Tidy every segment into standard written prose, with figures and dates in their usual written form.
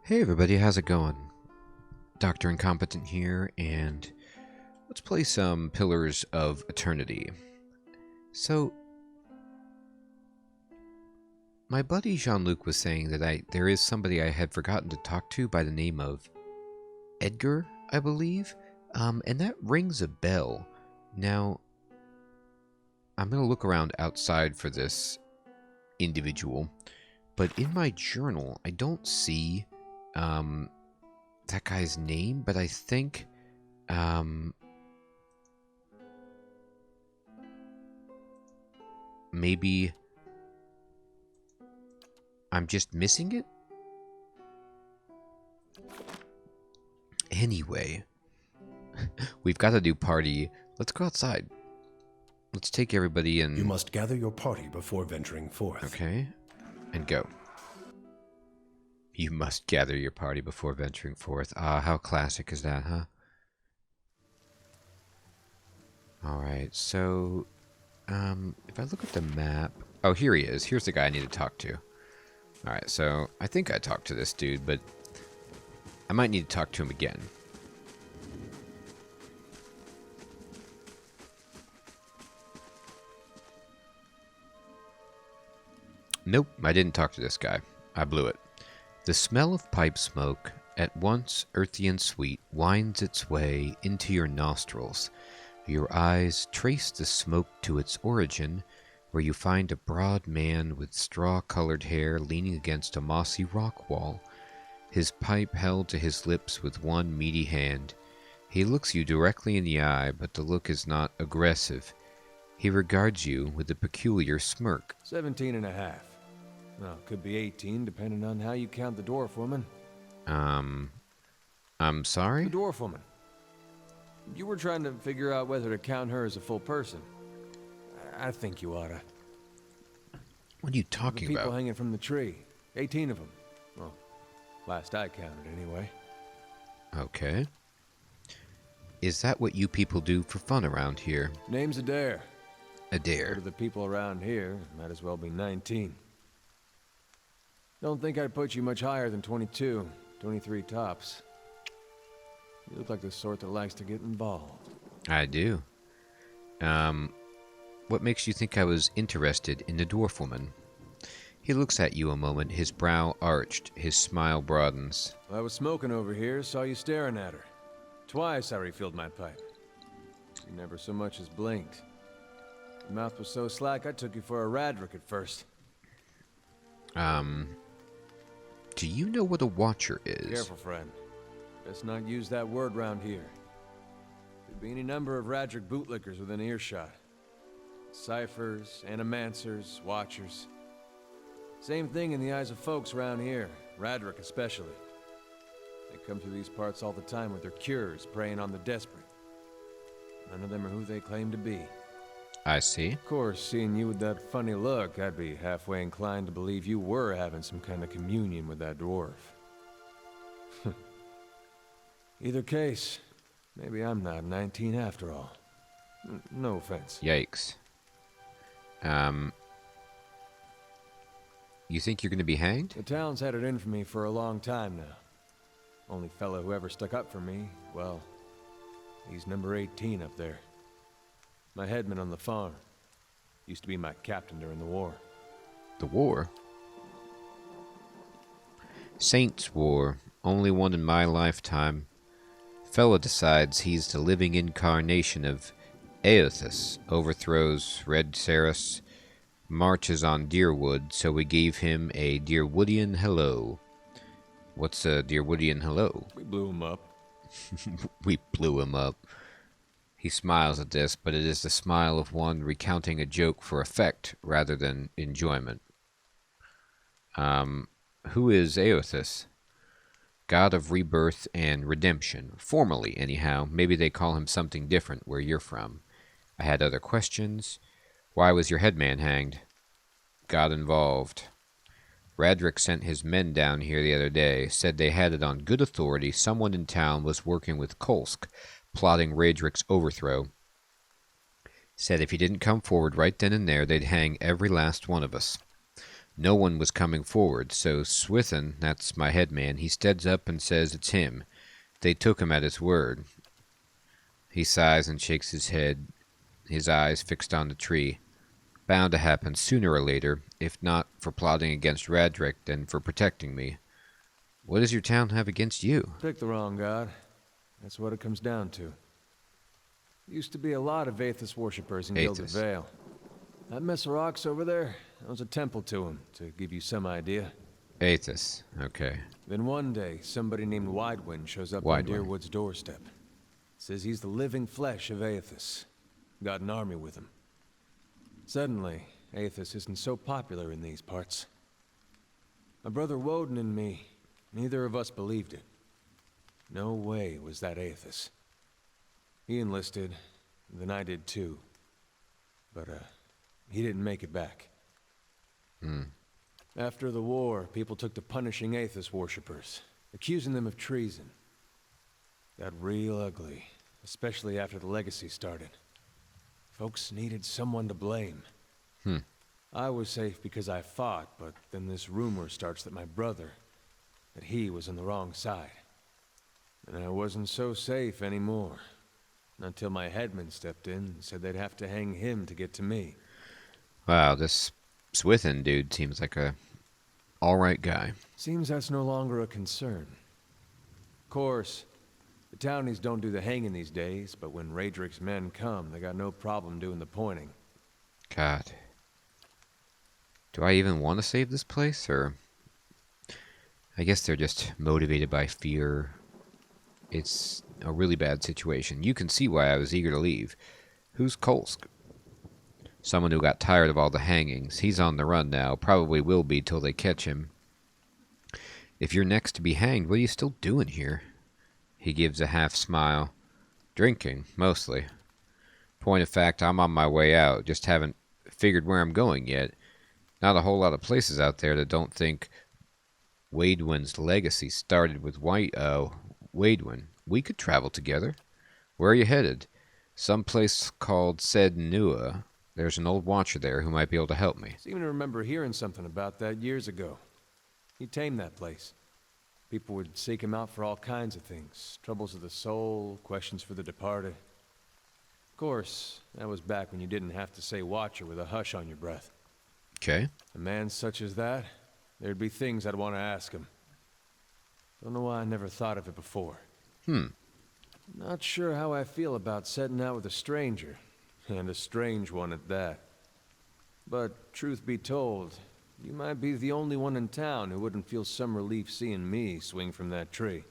Hey everybody, how's it going? Dr. Incompetent here, and let's play some Pillars of Eternity. So, my buddy Jean-Luc was saying that there is somebody I had forgotten to talk to by the name of Edgar, I believe, and that rings a bell. Now, I'm going to look around outside for this individual, but in my journal, I don't see that guy's name, but I think maybe I'm just missing it? Anyway, we've got to do party. Let's go outside. Let's take everybody in. You must gather your party before venturing forth. Okay, and go. You must gather your party before venturing forth. Ah, how classic is that, huh? Alright, so if I look at the map... Oh, here he is. Here's the guy I need to talk to. Alright, so I think I talked to this dude, but I might need to talk to him again. Nope, I didn't talk to this guy. I blew it. The smell of pipe smoke, at once earthy and sweet, winds its way into your nostrils. Your eyes trace the smoke to its origin, where you find a broad man with straw-colored hair leaning against a mossy rock wall, his pipe held to his lips with one meaty hand. He looks you directly in the eye, but the look is not aggressive. He regards you with a peculiar smirk. 17 and a half. Well, could be 18, depending on how you count the dwarf woman. I'm sorry? The dwarf woman. You were trying to figure out whether to count her as a full person. I think you oughta. What are you talking the people about? hanging from the tree. 18 of them. Well, last I counted, anyway. Okay. Is that what you people do for fun around here? Name's Adair. Adair. To the people around here, might as well be 19. Don't think I'd put you much higher than 22, 23 tops. You look like the sort that likes to get involved. I do. What makes you think I was interested in the dwarf woman? He looks at you a moment, his brow arched, his smile broadens. I was smoking over here, saw you staring at her. Twice I refilled my pipe. You never so much as blinked. Your mouth was so slack I took you for a Radric at first. Do you know what a watcher is? Careful, friend. Best not use that word round here. Could be any number of Radric bootlickers within earshot. Ciphers, animancers, watchers. Same thing in the eyes of folks around here, Radric especially. They come through these parts all the time with their cures, preying on the desperate. None of them are who they claim to be. I see. Of course, seeing you with that funny look, I'd be halfway inclined to believe you were having some kind of communion with that dwarf. Either case, maybe I'm not 19 after all. No offense. Yikes. You think you're gonna be hanged? The town's had it in for me for a long time now. Only fellow who ever stuck up for me, well, he's number 18 up there. My headman on the farm. Used to be my captain during the war. The war? Saints' War. Only one in my lifetime. Fella decides he's the living incarnation of Eothas, overthrows Red Saris, marches on Deerwood, so we gave him a Deerwoodian hello. What's a Deerwoodian hello? We blew him up. We blew him up. He smiles at this, but it is the smile of one recounting a joke for effect rather than enjoyment. Who is Eothas? God of rebirth and redemption. Formally, anyhow. Maybe they call him something different where you're from. I had other questions. Why was your headman hanged? Got involved. Radric sent his men down here the other day. Said they had it on good authority someone in town was working with Kolsk, plotting Radric's overthrow. Said if he didn't come forward right then and there, they'd hang every last one of us. No one was coming forward, so Swithin, that's my head man, he steads up and says it's him. They took him at his word. He sighs and shakes his head, his eyes fixed on the tree. Bound to happen sooner or later, if not for plotting against Radric, then for protecting me. What does your town have against you? Pick the wrong god. That's what it comes down to. Used to be a lot of Aethys worshippers in Gilded Vale. That mess of rocks over there, that was a temple to him, to give you some idea. Aethys, okay. Then one day, somebody named Widewind shows up on Deerwood's doorstep. Says he's the living flesh of Aethys. Got an army with him. Suddenly, Aethys isn't so popular in these parts. My brother Woden and me, neither of us believed it. No way was that Aethys. He enlisted, then I did too. But, he didn't make it back. After the war, people took to punishing Aethys worshippers, accusing them of treason. Got real ugly, especially after the legacy started. Folks needed someone to blame. I was safe because I fought, but then this rumor starts that my brother, that he was on the wrong side. And I wasn't so safe anymore. Until my headman stepped in and said they'd have to hang him to get to me. Wow, this Swithin dude seems like a alright guy. Seems that's no longer a concern. Of course, the townies don't do the hanging these days, but when Radric's men come, they got no problem doing the pointing. God. Do I even want to save this place, or... I guess they're just motivated by fear. It's a really bad situation. You can see why I was eager to leave. Who's Kolsk? Someone who got tired of all the hangings. He's on the run now. Probably will be till they catch him. If you're next to be hanged, what are you still doing here? He gives a half smile. Drinking, mostly. Point of fact, I'm on my way out. Just haven't figured where I'm going yet. Not a whole lot of places out there that don't think Wadewin's legacy started with Wadewin. We could travel together. Where are you headed? Some place called Sednua. There's an old watcher there who might be able to help me. Seem to remember hearing something about that years ago. He tamed that place. People would seek him out for all kinds of things. Troubles of the soul, questions for the departed. Of course, that was back when you didn't have to say watcher with a hush on your breath. Okay. A man such as that, there'd be things I'd want to ask him. Don't know why I never thought of it before. Not sure how I feel about setting out with a stranger, and a strange one at that. But truth be told, you might be the only one in town who wouldn't feel some relief seeing me swing from that tree.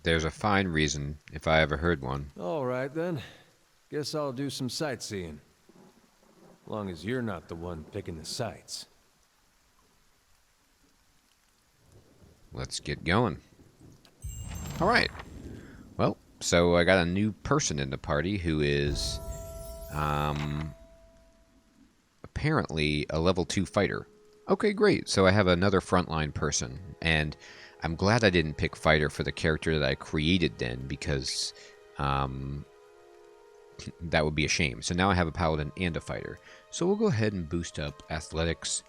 There's a fine reason, if I ever heard one. All right then. Guess I'll do some sightseeing. Long as you're not the one picking the sights. Let's get going. Alright. Well, so I got a new person in the party who is apparently a level 2 fighter. Okay, great. So I have another frontline person, and I'm glad I didn't pick fighter for the character that I created then, because that would be a shame. So now I have a paladin and a fighter. So we'll go ahead and boost up athletics,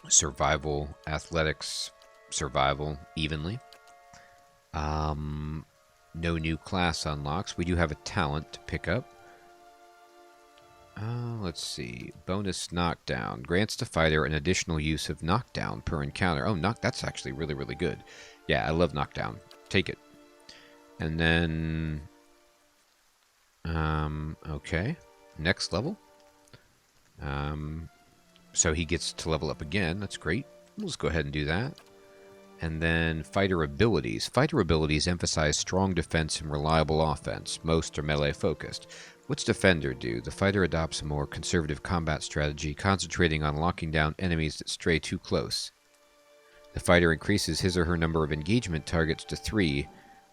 survival, athletics, survival evenly. No new class unlocks. We do have a talent to pick up. Let's see. Bonus knockdown. Grants the fighter an additional use of knockdown per encounter. Oh, that's actually really, really good. Yeah, I love knockdown. Take it. And then... okay. Next level. So he gets to level up again. That's great. Let's go ahead and do that. And then fighter abilities. Fighter abilities emphasize strong defense and reliable offense. Most are melee focused. What's Defender do? The fighter adopts a more conservative combat strategy, concentrating on locking down enemies that stray too close. The fighter increases his or her number of engagement targets to 3,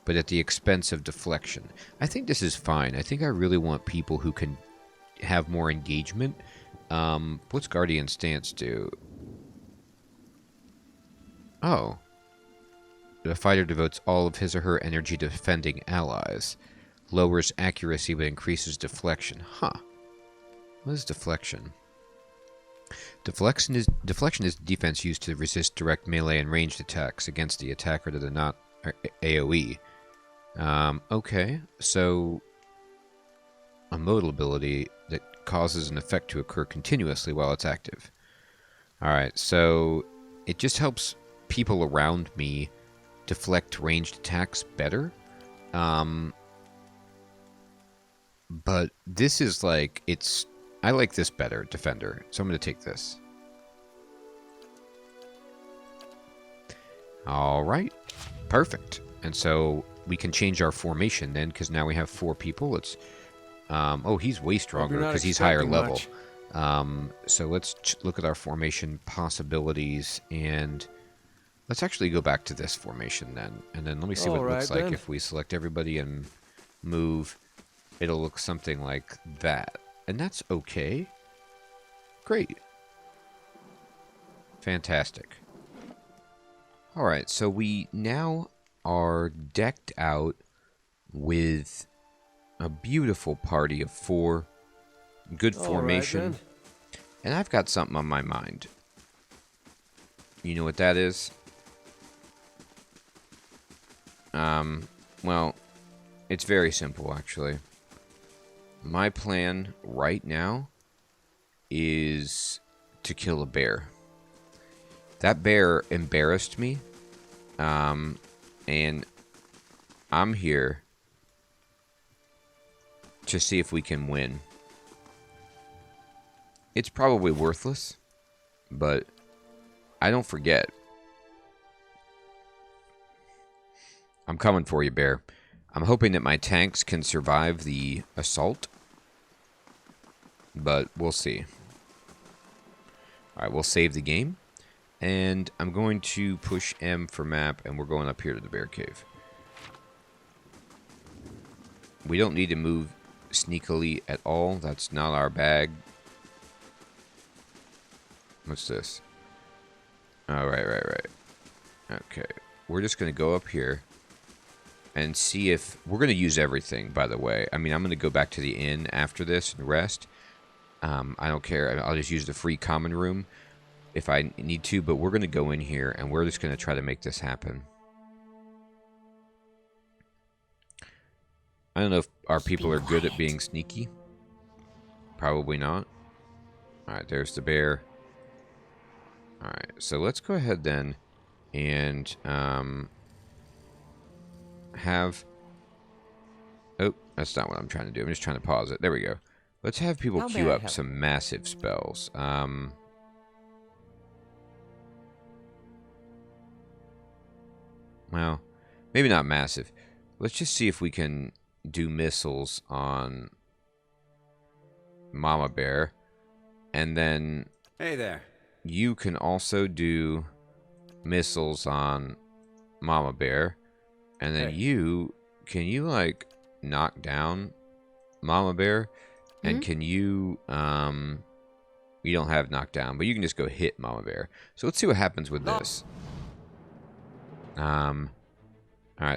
but at the expense of deflection. I think this is fine. I think I really want people who can have more engagement. What's Guardian Stance do? Oh. The fighter devotes all of his or her energy to defending allies. Lowers accuracy but increases deflection. Huh. What is deflection? Deflection is defense used to resist direct melee and ranged attacks against the attacker that are not AoE. Okay, so a modal ability that causes an effect to occur continuously while it's active. Alright, so it just helps people around me deflect ranged attacks better. But this is like, I like this better, Defender, so I'm going to take this. Alright, perfect. And so we can change our formation then, because now we have 4 people. Let's, oh, he's way stronger because he's higher level. So let's look at our formation possibilities, and let's actually go back to this formation then. And then let me see what it looks like if we select everybody and move. It'll look something like that. And that's okay. Great. Fantastic. Alright, so we now are decked out with a beautiful party of 4. Good formation. And I've got something on my mind. You know what that is? Well, it's very simple, actually. My plan right now is to kill a bear. That bear embarrassed me, and I'm here to see if we can win. It's probably worthless, but I don't forget. I'm coming for you, bear. I'm hoping that my tanks can survive the assault, but we'll see. Alright, we'll save the game, and I'm going to push M for map, and we're going up here to the bear cave. We don't need to move sneakily at all. That's not our bag. What's this? Oh, right. Okay, we're just going to go up here and see if... We're going to use everything, by the way. I mean, I'm going to go back to the inn after this and rest. I don't care. I'll just use the free common room if I need to, but we're going to go in here, and we're just going to try to make this happen. I don't know if our people are good at being sneaky. Probably not. Alright, there's the bear. Alright, so let's go ahead then and have... Oh, that's not what I'm trying to do. I'm just trying to pause it. There we go. Let's have people queue up some massive spells. Well, maybe not massive. Let's just see if we can do missiles on Mama Bear. And then... Hey there. You can also do missiles on Mama Bear. And then can you, like, knock down Mama Bear? And can you, you don't have knockdown, but you can just go hit Mama Bear. So let's see what happens with this. Alright,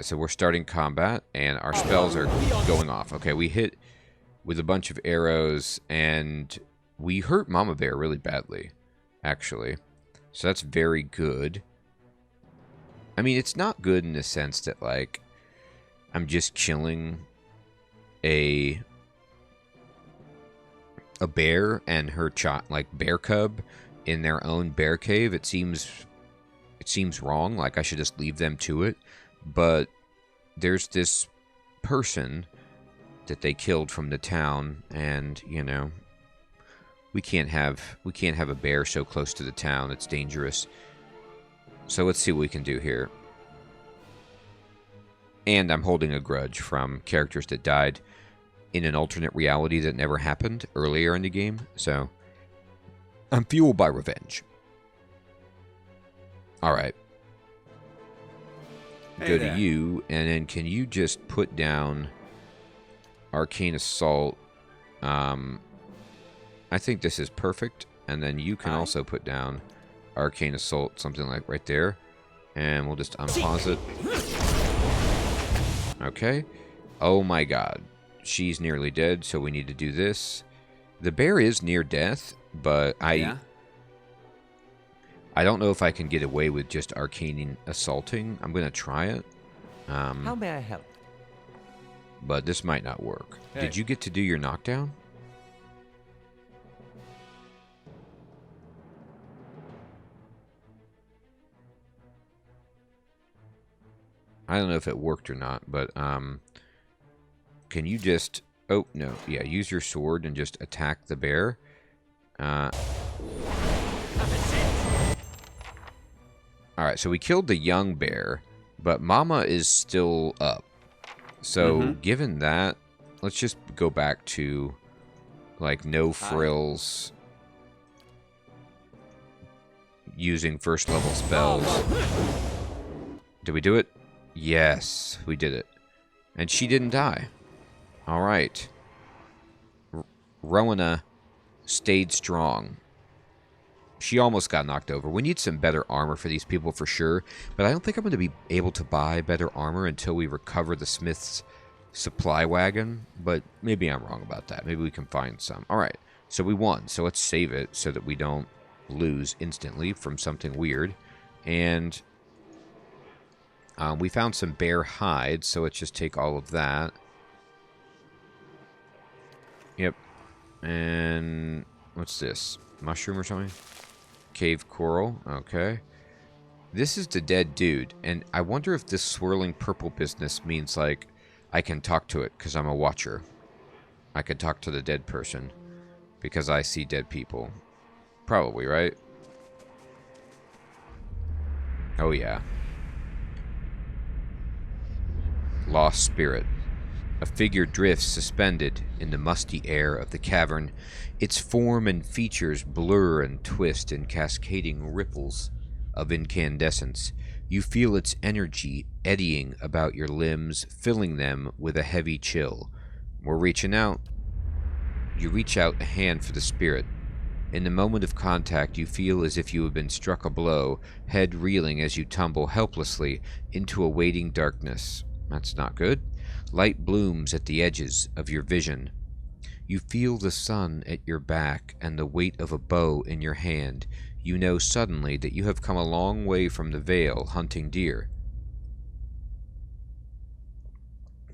so we're starting combat, and our spells are going off. Okay, we hit with a bunch of arrows, and we hurt Mama Bear really badly, actually. So that's very good. I mean, it's not good in the sense that, like, I'm just killing a bear and her bear cub in their own bear cave. It seems wrong. Like, I should just leave them to it. But there's this person that they killed from the town, and you know, we can't have a bear so close to the town. It's dangerous. So let's see what we can do here. And I'm holding a grudge from characters that died in an alternate reality that never happened earlier in the game. So I'm fueled by revenge. Alright. Go to you, and then can you just put down Arcane Assault? I think this is perfect. And then you can also put down Arcane Assault, something like right there. And we'll just unpause it. Okay. Oh my god. She's nearly dead, so we need to do this. The bear is near death, but I don't know if I can get away with just arcaning assaulting. I'm going to try it. How may I help? But this might not work. Hey. Did you get to do your knockdown? I don't know if it worked or not, but can you just... Oh, no. Yeah, use your sword and just attack the bear. Alright, so we killed the young bear, but Mama is still up. So, given that, let's just go back to, like, no frills, using first level spells. Did we do it? Yes, we did it. And she didn't die. Alright. Rowena stayed strong. She almost got knocked over. We need some better armor for these people for sure, but I don't think I'm going to be able to buy better armor until we recover the Smith's supply wagon, but maybe I'm wrong about that. Maybe we can find some. Alright, so we won, so let's save it so that we don't lose instantly from something weird. And we found some bear hides, so let's just take all of that. Yep. And what's this? Mushroom or something? Cave coral. Okay. This is the dead dude, and I wonder if this swirling purple business means, like, I can talk to it because I'm a watcher. I can talk to the dead person because I see dead people. Probably, right? Oh, yeah. Lost spirit. A figure drifts suspended in the musty air of the cavern. Its form and features blur and twist in cascading ripples of incandescence. You feel its energy eddying about your limbs, filling them with a heavy chill. We're reaching out. You reach out a hand for the spirit. In the moment of contact, you feel as if you have been struck a blow, head reeling as you tumble helplessly into a waiting darkness. That's not good. Light blooms at the edges of your vision. You feel the sun at your back and the weight of a bow in your hand. You know suddenly that you have come a long way from the vale hunting deer.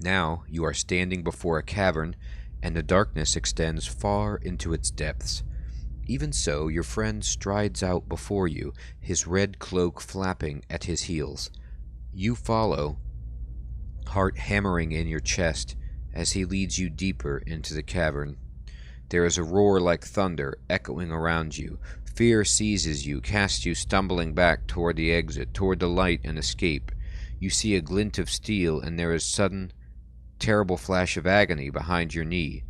Now you are standing before a cavern, and the darkness extends far into its depths. Even so, your friend strides out before you, his red cloak flapping at his heels. You follow, heart hammering in your chest as he leads you deeper into the cavern. There is a roar like thunder echoing around you. Fear seizes you, casts you stumbling back toward the exit, toward the light and escape. You see a glint of steel, and there is sudden, terrible flash of agony behind your knee.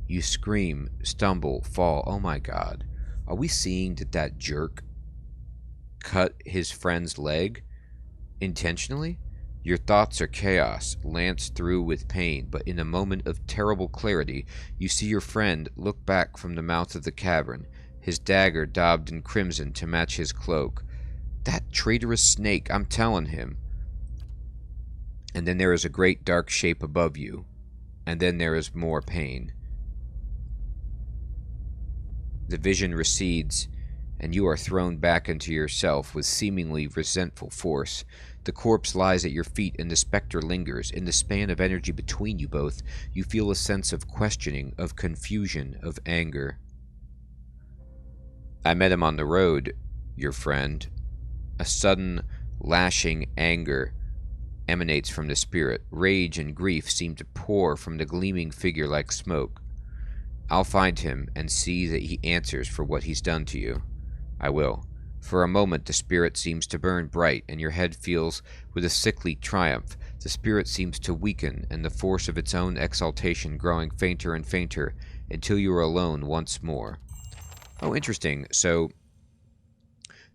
You scream, stumble, fall. Oh my God. Are we seeing that jerk cut his friend's leg intentionally? Your thoughts are chaos, lanced through with pain, but in a moment of terrible clarity, you see your friend look back from the mouth of the cavern, his dagger daubed in crimson to match his cloak. That traitorous snake, I'm telling him. And then there is a great dark shape above you, and then there is more pain. The vision recedes, and you are thrown back into yourself with seemingly resentful force. The corpse lies at your feet, and the specter lingers. In the span of energy between you both, you feel a sense of questioning, of confusion, of anger. I met him on the road, your friend. A sudden, lashing anger emanates from the spirit. Rage and grief seem to pour from the gleaming figure like smoke. I'll find him and see that he answers for what he's done to you. I will. For a moment, the spirit seems to burn bright, and your head feels with a sickly triumph. The spirit seems to weaken, and the force of its own exaltation growing fainter and fainter, until you are alone once more. Oh, interesting. So,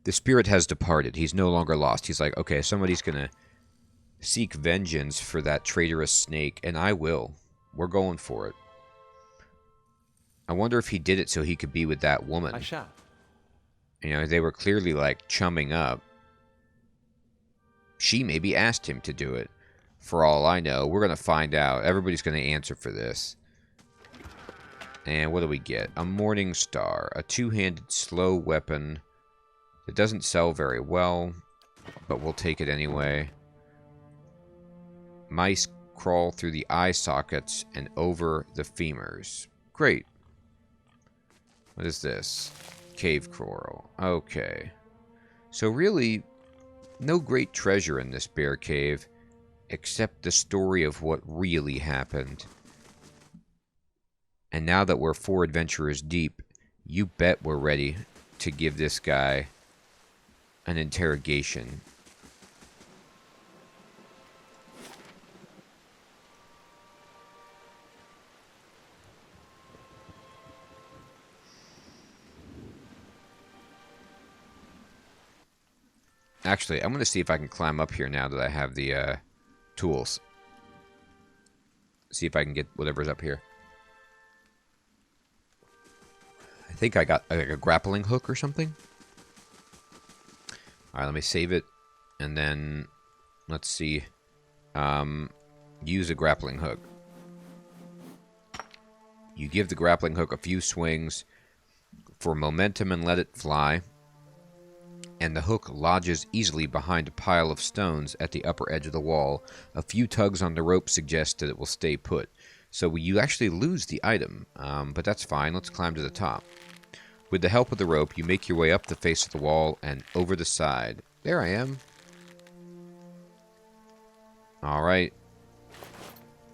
the spirit has departed. He's no longer lost. He's like, okay, somebody's gonna seek vengeance for that traitorous snake, and I will. We're going for it. I wonder if he did it so he could be with that woman. I shall. You know, they were clearly, like, chumming up. She maybe asked him to do it. For all I know, we're going to find out. Everybody's going to answer for this. And what do we get? A Morning Star. A two-handed slow weapon. It doesn't sell very well, but we'll take it anyway. Mice crawl through the eye sockets and over the femurs. Great. What is this? Cave coral. Okay. So really, no great treasure in this bear cave, except the story of what really happened. And now that we're 4 adventurers deep, you bet we're ready to give this guy an interrogation. Actually, I'm going to see if I can climb up here now that I have the tools. See if I can get whatever's up here. I think I got a grappling hook or something. Alright, let me save it. And then, let's see. Use a grappling hook. You give the grappling hook a few swings for momentum and let it fly. And the hook lodges easily behind a pile of stones at the upper edge of the wall. A few tugs on the rope suggest that it will stay put. So you actually lose the item, but that's fine. Let's climb to the top. With the help of the rope, you make your way up the face of the wall and over the side. There I am. Alright.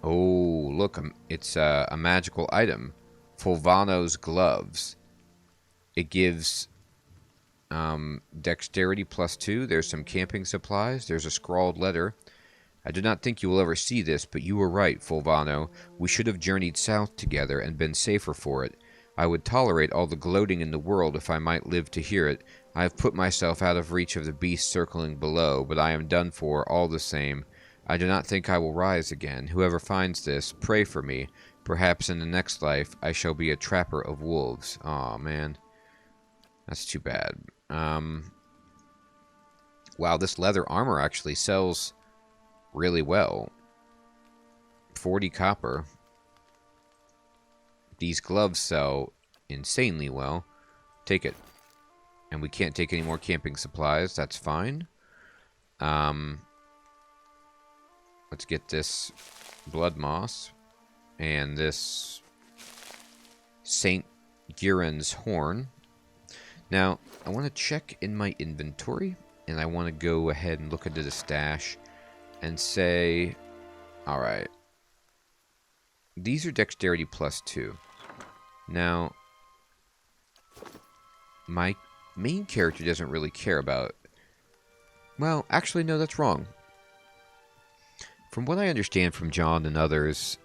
Oh, look, it's a magical item. Fulvanos Gloves. It gives dexterity +2. There's some camping supplies. There's a scrawled letter. I do not think you will ever see this, but you were right, Fulvano. We should have journeyed south together and been safer for it. I would tolerate all the gloating in the world if I might live to hear it. I have put myself out of reach of the beasts circling below, but I am done for all the same. I do not think I will rise again. Whoever finds this, pray for me. Perhaps in the next life I shall be a trapper of wolves. Aw, man. That's too bad. Wow, this leather armor actually sells really well. 40 copper. These gloves sell insanely well. Take it. And we can't take any more camping supplies. That's fine. Let's get this blood moss. And this St. Giron's horn. Now, I want to check in my inventory. And I want to go ahead and look into the stash. And say... Alright. These are dexterity +2. Now, my main character doesn't really care about... Well, actually, no, that's wrong. From what I understand from John and others,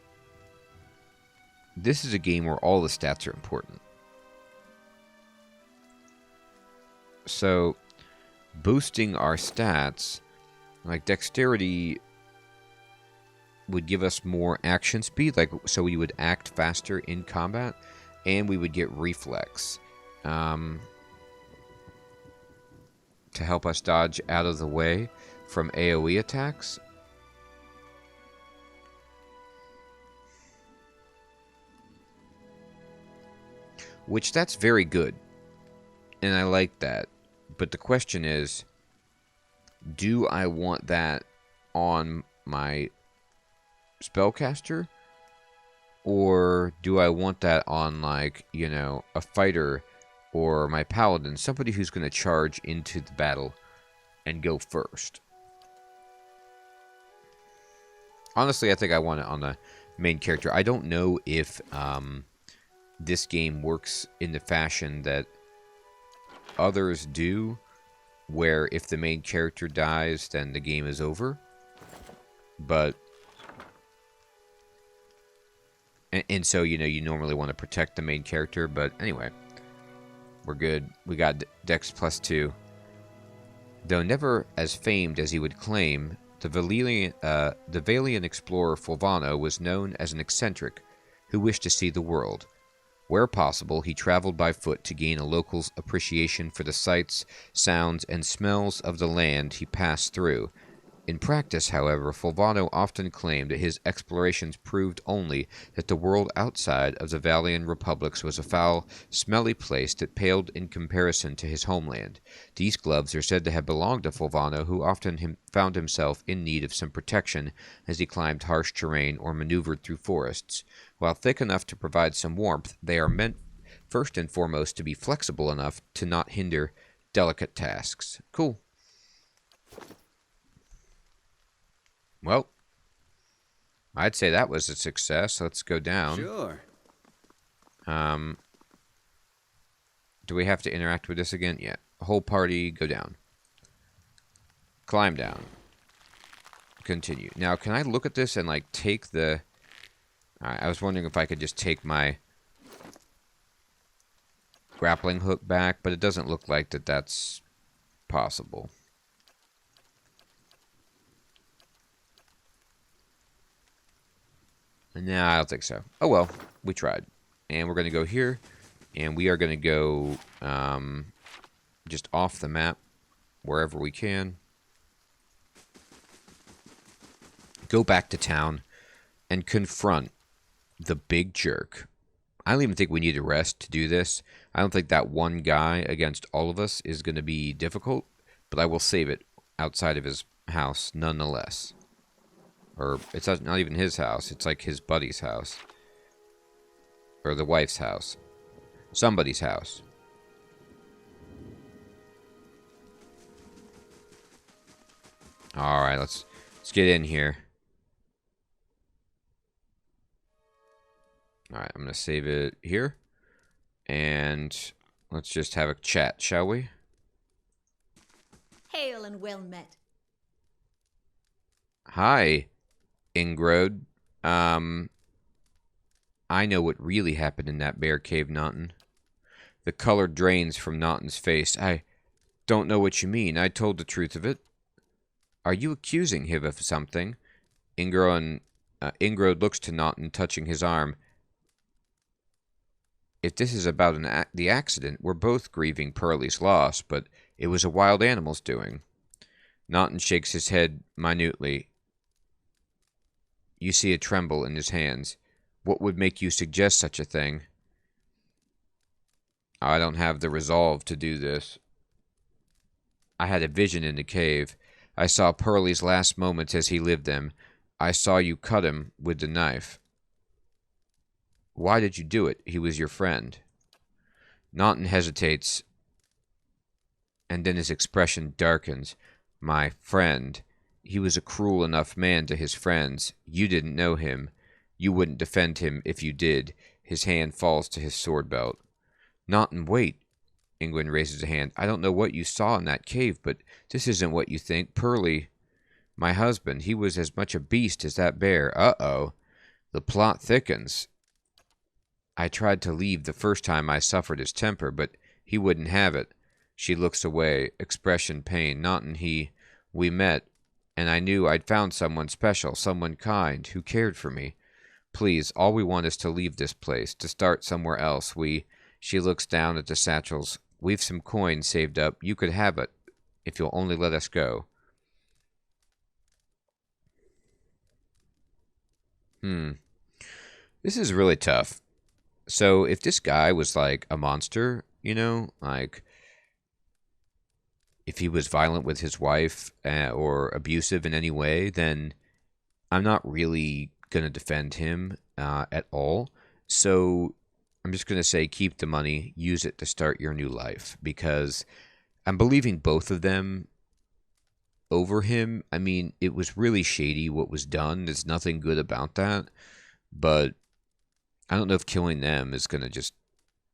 this is a game where all the stats are important. So, boosting our stats, like dexterity, would give us more action speed, like so we would act faster in combat, and we would get reflex to help us dodge out of the way from AoE attacks. Which, that's very good. And I like that. But the question is, do I want that on my spellcaster? Or do I want that on, like, you know, a fighter or my paladin? Somebody who's going to charge into the battle and go first. Honestly, I think I want it on the main character. I don't know if this game works in the fashion that others do, where if the main character dies, then the game is over. But... And so, you know, you normally want to protect the main character, but anyway. We're good. We got Dex +2. Though never as famed as he would claim, the Valian explorer Fulvano was known as an eccentric who wished to see the world. Where possible, he traveled by foot to gain a local's appreciation for the sights, sounds, and smells of the land he passed through. In practice, however, Fulvano often claimed that his explorations proved only that the world outside of the Valian republics was a foul, smelly place that paled in comparison to his homeland. These gloves are said to have belonged to Fulvano, who often found himself in need of some protection as he climbed harsh terrain or maneuvered through forests. While thick enough to provide some warmth, they are meant first and foremost to be flexible enough to not hinder delicate tasks. Cool. Well, I'd say that was a success. Let's go down. Sure. Do we have to interact with this again? Yeah. Whole party, go down. Climb down. Continue. Now, can I look at this and, like, take the... I was wondering if I could just take my grappling hook back, but it doesn't look like that's possible. No, I don't think so. Oh well, we tried. And we're going to go here, and we are going to go just off the map, wherever we can. Go back to town and confront the big jerk. I don't even think we need a rest to do this. I don't think that one guy against all of us is going to be difficult, but I will save it outside of his house nonetheless. Or, it's not even his house. It's like his buddy's house. Or the wife's house. Somebody's house. Alright, let's get in here. Alright, I'm going to save it here. And let's just have a chat, shall we? Hail and well met. Hi, Ingrode. I know what really happened in that bear cave, Naughton. The color drains from Naughton's face. I don't know what you mean. I told the truth of it. Are you accusing him of something? Ingrode looks to Naughton, touching his arm. If this is about the accident, we're both grieving Pearlie's loss, but it was a wild animal's doing. Naughton shakes his head minutely. You see a tremble in his hands. What would make you suggest such a thing? I don't have the resolve to do this. I had a vision in the cave. I saw Pearlie's last moments as he lived them. I saw you cut him with the knife. Why did you do it? He was your friend. Naughton hesitates, and then his expression darkens. My friend. He was a cruel enough man to his friends. You didn't know him. You wouldn't defend him if you did. His hand falls to his sword belt. Naughton, wait. Ingwin raises a hand. I don't know what you saw in that cave, but this isn't what you think. Pearlie, my husband, he was as much a beast as that bear. Uh-oh. The plot thickens. I tried to leave the first time I suffered his temper, but he wouldn't have it. She looks away, expression pain. Naughton, we met, and I knew I'd found someone special, someone kind, who cared for me. Please, all we want is to leave this place, to start somewhere else. She looks down at the satchels. We've some coins saved up. You could have it, if you'll only let us go. This is really tough. So, if this guy was like a monster, you know, like if he was violent with his wife or abusive in any way, then I'm not really going to defend him at all. So I'm just going to say keep the money, use it to start your new life, because I'm believing both of them over him. I mean, it was really shady what was done. There's nothing good about that. But I don't know if killing them is going to just,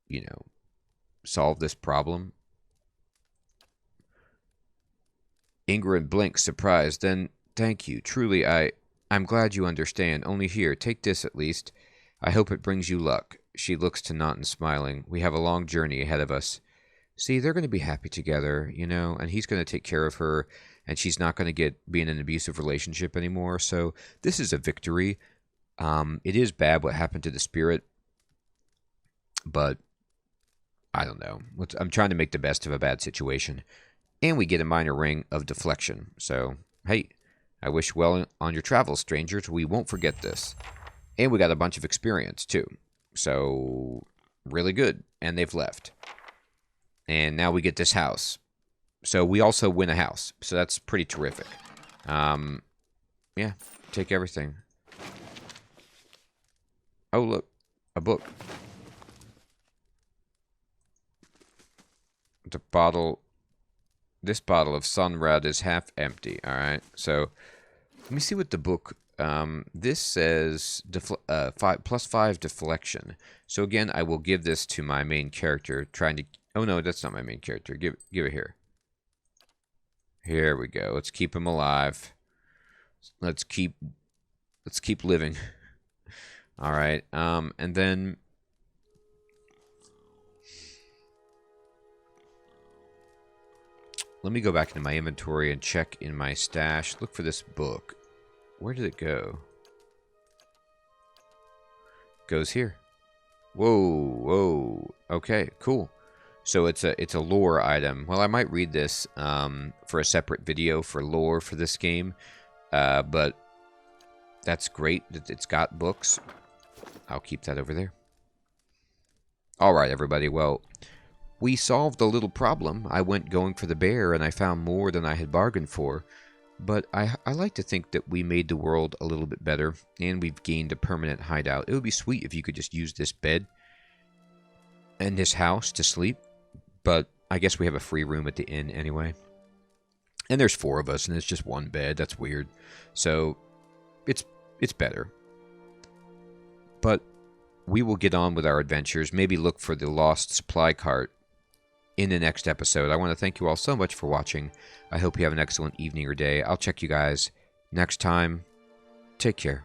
you know, solve this problem. Ingrid blinks, surprised. Then, thank you. Truly, I'm glad you understand. Only here, take this at least. I hope it brings you luck. She looks to Naughton, smiling. We have a long journey ahead of us. See, they're going to be happy together, you know, and he's going to take care of her, and she's not going to be in an abusive relationship anymore. So this is a victory. It is bad what happened to the spirit, but I don't know. I'm trying to make the best of a bad situation. And we get a minor ring of deflection. So, hey, I wish well on your travels, strangers. We won't forget this. And we got a bunch of experience, too. So, really good. And they've left. And now we get this house. So, we also win a house. So, that's pretty terrific. Yeah, take everything. Oh, look. A book. The bottle... This bottle of Sunred is half empty. Alright, so... Let me see what the book... this says +5 deflection. So again, I will give this to my main character, trying to... Oh no, that's not my main character. Give it here. Here we go. Let's keep him alive. Let's keep living. All right. And then let me go back into my inventory and check in my stash. Look for this book. Where did it go? Goes here. Whoa, whoa. Okay, cool. So it's a lore item. Well, I might read this for a separate video for lore for this game, but that's great that it's got books. I'll keep that over there. All right, everybody. Well, we solved a little problem. I went going for the bear, and I found more than I had bargained for. But I like to think that we made the world a little bit better, and we've gained a permanent hideout. It would be sweet if you could just use this bed and this house to sleep, but I guess we have a free room at the inn anyway. And there's 4 of us, and it's just one bed. That's weird. So, it's better. But we will get on with our adventures, maybe look for the lost supply cart in the next episode. I want to thank you all so much for watching. I hope you have an excellent evening or day. I'll check you guys next time. Take care.